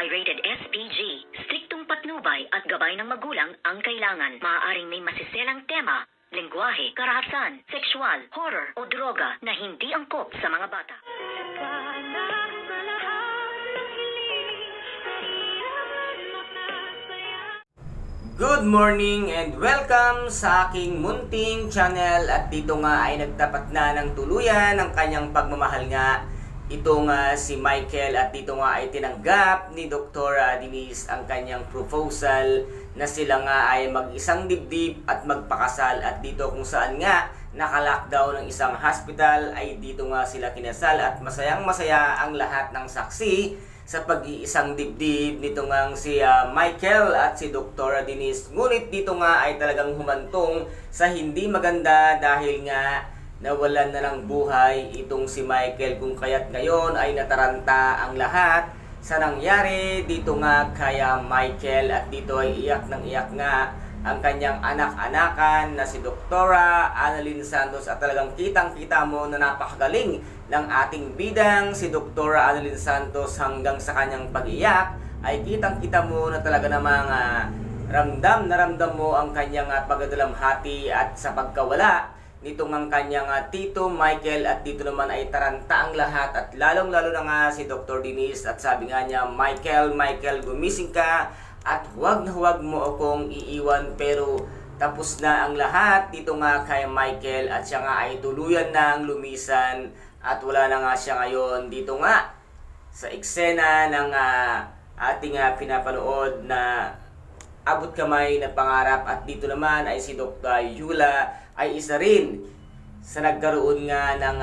Rated SPG. Striktong patnubay at gabay ng magulang ang kailangan. Maaaring may masiselang tema, lengguwahe, karahasan, sexual, horror o droga na hindi angkop sa mga bata. Good morning and welcome sa aking munting channel. At dito nga ay nagtapat na ng tuluyan ng kanyang pagmamahal nga itong si Michael. At dito nga ay tinanggap ni Dr. Denise ang kanyang proposal na sila nga ay mag-isang dibdib at magpakasal. At dito kung saan nga naka-lockdown ng isang hospital ay dito nga sila kinasal. At masayang masaya ang lahat ng saksi sa pag-iisang dibdib nito ngang si Michael at si Dr. Denise. Ngunit dito nga ay talagang humantong sa hindi maganda dahil nga nawalan na ng buhay itong si Michael, kung kaya't ngayon ay nataranta ang lahat sa nangyari dito nga kaya Michael. At dito ay iyak ng iyak nga ang kanyang anak-anakan na si Dr. Annalyn Santos. At talagang kitang-kita mo na napakagaling ng ating bidang si Dr. Annalyn Santos. Hanggang sa kanyang pag-iyak ay kitang-kita mo na talaga namang ramdam na ramdam mo ang kanyang pagdalamhati at sa pagkawala nitong ang kanyang tito Michael. At dito naman ay taranta ang lahat at lalong-lalo na nga si Dr. Denise. At sabi nga niya, Michael, gumising ka at huwag na huwag mo akong iiwan. Pero tapos na ang lahat dito nga kay Michael at siya nga ay tuluyan nang lumisan at wala na nga siya ngayon dito nga sa eksena ng ating pinapanood na Abot Kamay na Pangarap. At dito naman ay si Dr. Yula ay isa rin sa nagkaroon nga ng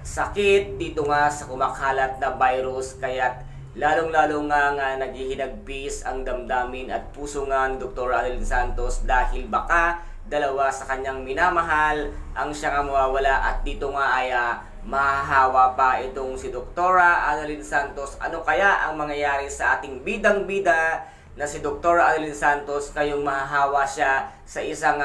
sakit dito nga sa kumakalat na virus. Kaya't lalong-lalo nga naghihinagpis ang damdamin at puso nga ni Dr. Annalyn Santos dahil baka dalawa sa kanyang minamahal ang siya nga mawawala. At dito nga ay mahahawa pa itong si Dr. Annalyn Santos. Ano kaya ang mangyayari sa ating bidang-bida na si Dr. Annalyn Santos ngayong mahahawa siya sa isang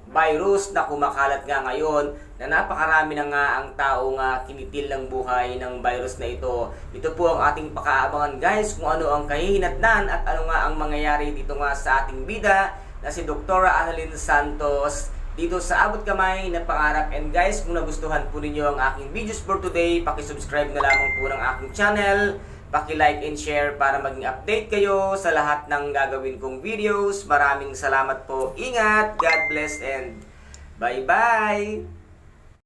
virus na kumakalat nga ngayon na napakarami na nga ang taong kinitil ng buhay ng virus na ito. Ito po ang ating pakaabangan guys kung ano ang kahihinatnan at ano nga ang mangyayari dito nga sa ating bida na si Dr. Annalyn Santos dito sa Abot Kamay na Pangarap. And guys, kung nagustuhan po ninyo ang aking videos for today, paki-subscribe na lamang po ng aking channel, paki-like and share para maging update kayo sa lahat ng gagawin kong videos. Maraming salamat po. Ingat, God bless and bye-bye!